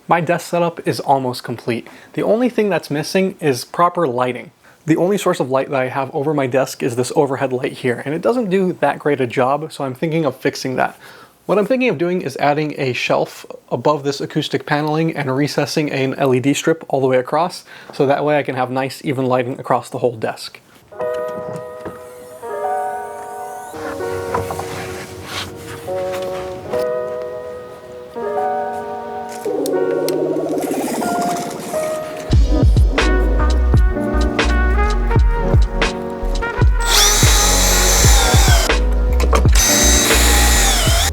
My desk setup is almost complete. The only thing that's missing is proper lighting. The only source of light that I have over my desk is this overhead light here, and it doesn't do that great a job, so I'm thinking of fixing that. What I'm thinking of doing is adding a shelf above this acoustic paneling and recessing an LED strip all the way across, so that way I can have nice even lighting across the whole desk.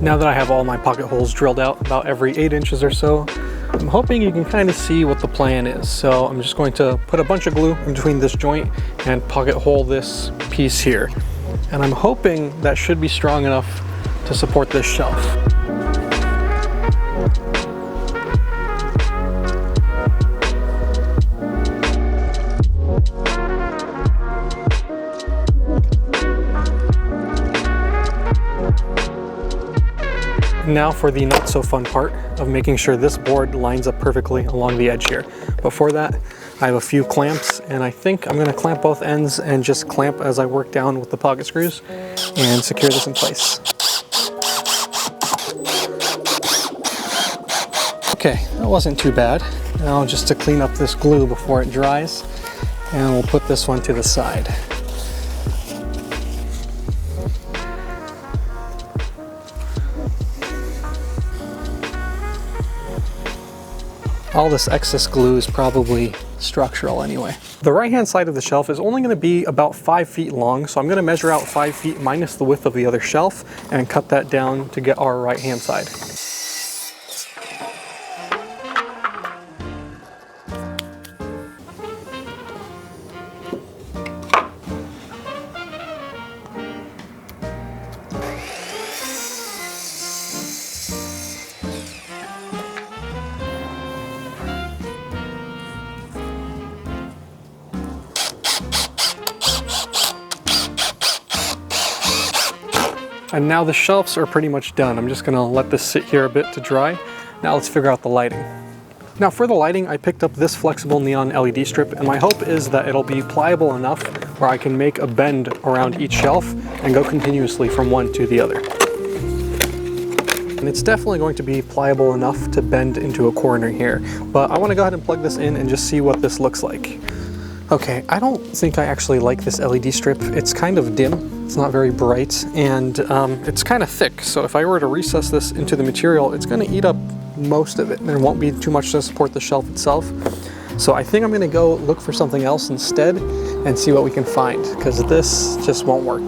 Now that I have all my pocket holes drilled out about every 8 inches or so, I'm hoping you can kind of see what the plan is. So I'm just going to put a bunch of glue in between this joint and pocket hole this piece here. And I'm hoping that should be strong enough to support this shelf. Now for the not so fun part of making sure this board lines up perfectly along the edge here. But for that, I have a few clamps, and I think I'm going to clamp both ends and just clamp as I work down with the pocket screws and secure this in place. Okay, that wasn't too bad. Now just to clean up this glue before it dries, and we'll put this one to the side. All this excess glue is probably structural anyway. The right-hand side of the shelf is only going to be about 5 feet long, so I'm going to measure out 5 feet minus the width of the other shelf and cut that down to get our right-hand side. And now the shelves are pretty much done. I'm just gonna let this sit here a bit to dry. Now let's figure out the lighting. Now for the lighting, I picked up this flexible neon LED strip, and my hope is that it'll be pliable enough where I can make a bend around each shelf and go continuously from one to the other. And it's definitely going to be pliable enough to bend into a corner here, but I wanna go ahead and plug this in and just see what this looks like. Okay, I don't think I actually like this LED strip. It's kind of dim, it's not very bright, and it's kind of thick. So if I were to recess this into the material, it's gonna eat up most of it. There won't be too much to support the shelf itself. So I think I'm gonna go look for something else instead and see what we can find, because this just won't work.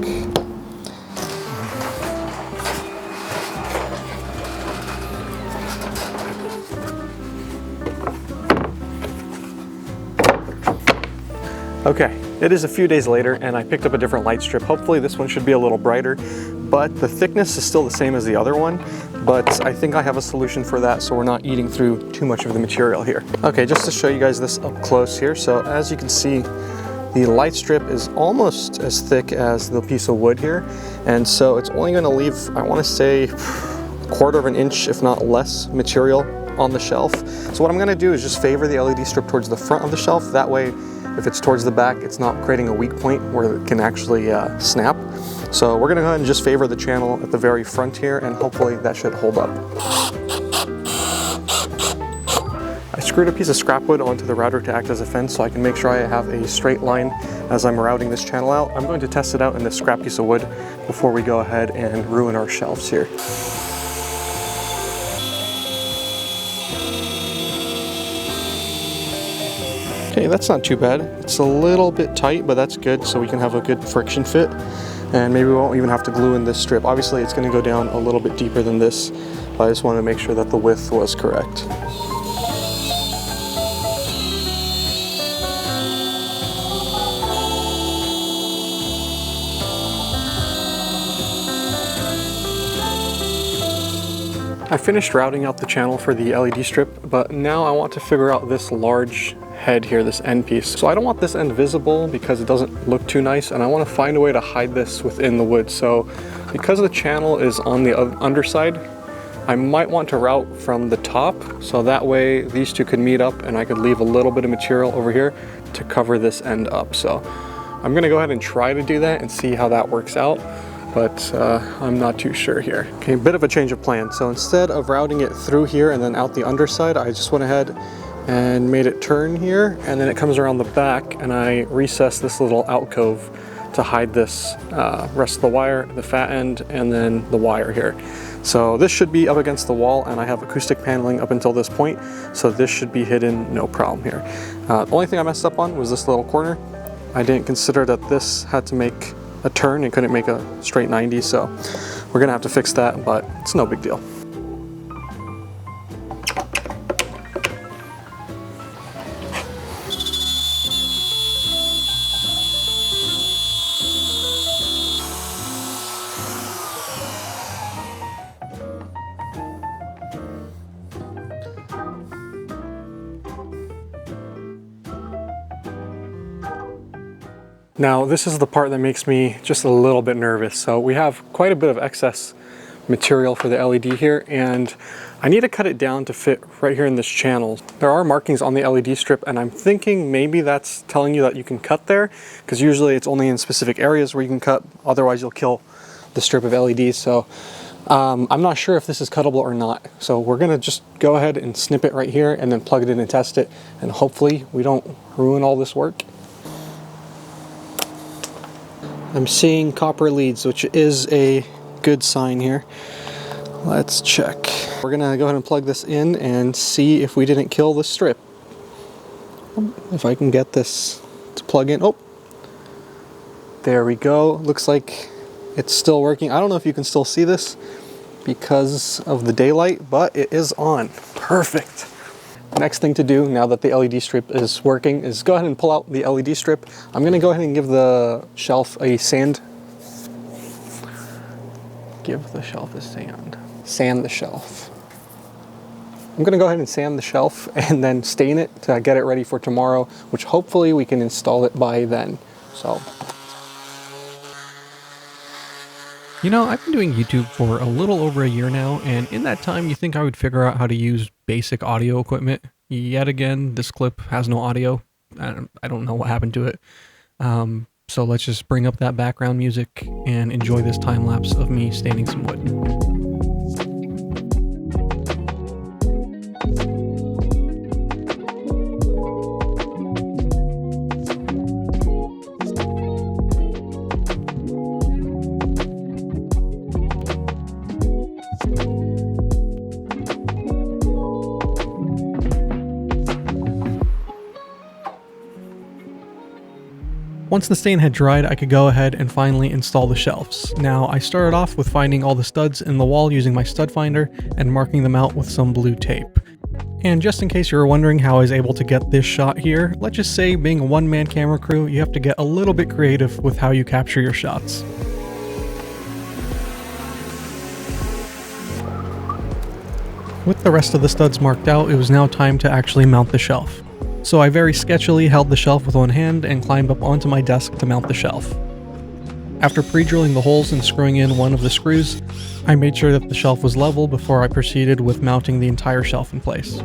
Okay, it is a few days later and I picked up a different light strip. Hopefully this one should be a little brighter, but the thickness is still the same as the other one, but I think I have a solution for that so we're not eating through too much of the material here. Okay, just to show you guys this up close here. So as you can see, the light strip is almost as thick as the piece of wood here, and so it's only going to leave, I want to say, 1/4 of an inch, if not less, material on the shelf. So what I'm going to do is just favor the LED strip towards the front of the shelf. That way, if it's towards the back, it's not creating a weak point where it can actually snap. So we're gonna go ahead and just favor the channel at the very front here, and hopefully that should hold up. I screwed a piece of scrap wood onto the router to act as a fence so I can make sure I have a straight line as I'm routing this channel out. I'm going to test it out in this scrap piece of wood before we go ahead and ruin our shelves here. Okay, that's not too bad. It's a little bit tight, but that's good, so we can have a good friction fit. And maybe we won't even have to glue in this strip. Obviously, it's going to go down a little bit deeper than this, but I just wanted to make sure that the width was correct. I finished routing out the channel for the LED strip, but now I want to figure out this large head here, this end piece. So I don't want this end visible because it doesn't look too nice, and I want to find a way to hide this within the wood. So because the channel is on the underside, I might want to route from the top, so that way these two could meet up and I could leave a little bit of material over here to cover this end up. So I'm gonna go ahead and try to do that and see how that works out, but I'm not too sure here. Okay, a bit of a change of plan. So instead of routing it through here and then out the underside, I just went ahead and made it turn here, and then it comes around the back, and I recessed this little alcove to hide this rest of the wire, the fat end, and then the wire here. So this should be up against the wall, and I have acoustic paneling up until this point, so this should be hidden no problem here. The only thing I messed up on was this little corner. I didn't consider that this had to make a turn and couldn't make a straight 90, so we're gonna have to fix that, but it's no big deal. Now, this is the part that makes me just a little bit nervous. So we have quite a bit of excess material for the LED here, and I need to cut it down to fit right here in this channel. There are markings on the LED strip, and I'm thinking maybe that's telling you that you can cut there, because usually it's only in specific areas where you can cut, otherwise you'll kill the strip of LEDs. So I'm not sure if this is cuttable or not. So we're gonna just go ahead and snip it right here and then plug it in and test it, and hopefully we don't ruin all this work. I'm seeing copper leads, which is a good sign here. Let's check. We're gonna go ahead and plug this in and see if we didn't kill the strip. If I can get this to plug in. Oh, there we go. Looks like it's still working. I don't know if you can still see this because of the daylight, but it is on. Perfect. Next thing to do now that the LED strip is working is go ahead and pull out the LED strip. I'm going to go ahead and give the shelf a sand. Give the shelf a sand. Sand the shelf. I'm going to go ahead and sand the shelf and then stain it to get it ready for tomorrow, which hopefully we can install it by then. So. You know, I've been doing YouTube for a little over a year now, and in that time you think I would figure out how to use basic audio equipment. Yet again, this clip has no audio. I don't know what happened to it. So let's just bring up that background music and enjoy this time lapse of me staining some wood. Once the stain had dried, I could go ahead and finally install the shelves. Now, I started off with finding all the studs in the wall using my stud finder and marking them out with some blue tape. And just in case you were wondering how I was able to get this shot here, let's just say being a one-man camera crew, you have to get a little bit creative with how you capture your shots. With the rest of the studs marked out, it was now time to actually mount the shelf. So I very sketchily held the shelf with one hand and climbed up onto my desk to mount the shelf. After pre-drilling the holes and screwing in one of the screws, I made sure that the shelf was level before I proceeded with mounting the entire shelf in place.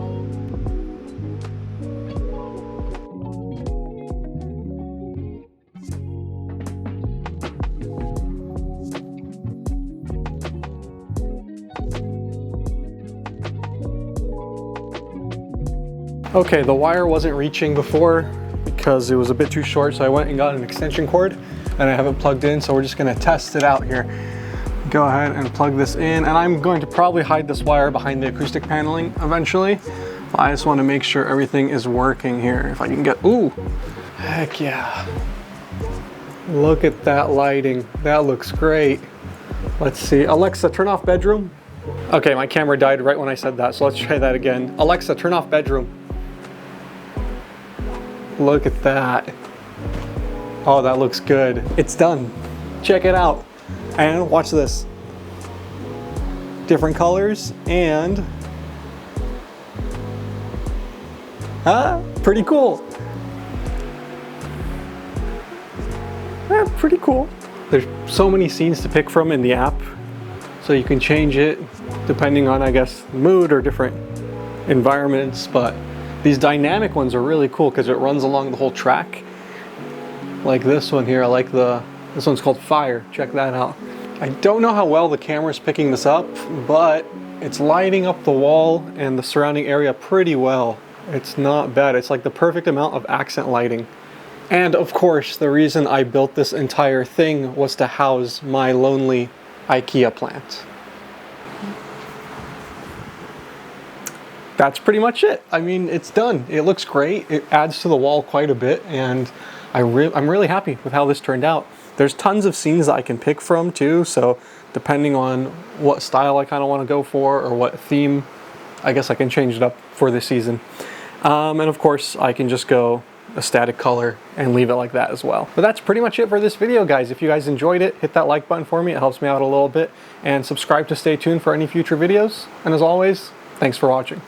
Okay, the wire wasn't reaching before because it was a bit too short, so I went and got an extension cord and I have it plugged in, so we're just gonna test it out here. Go ahead and plug this in, and I'm going to probably hide this wire behind the acoustic paneling eventually. I just want to make sure everything is working here. If I can get, ooh, heck yeah. Look at that lighting, that looks great. Let's see, Alexa, turn off bedroom. Okay, my camera died right when I said that, so let's try that again. Alexa, turn off bedroom. Look at that. Oh, that looks good. It's done. Check it out. And watch this. Different colors and pretty cool. Pretty cool. There's so many scenes to pick from in the app, so you can change it depending on, I guess, mood or different environments. But these dynamic ones are really cool because it runs along the whole track. Like this one here, I like this one's called Fire. Check that out. I don't know how well the camera's picking this up, but it's lighting up the wall and the surrounding area pretty well. It's not bad. It's like the perfect amount of accent lighting. And of course, the reason I built this entire thing was to house my lonely IKEA plant. That's pretty much it. I mean, it's done. It looks great. It adds to the wall quite a bit, and I'm really happy with how this turned out. There's tons of scenes that I can pick from too, so depending on what style I kind of want to go for or what theme, I guess I can change it up for this season. And of course, I can just go a static color and leave it like that as well. But that's pretty much it for this video, guys. If you guys enjoyed it, hit that like button for me. It helps me out a little bit. And subscribe to stay tuned for any future videos. And as always, thanks for watching.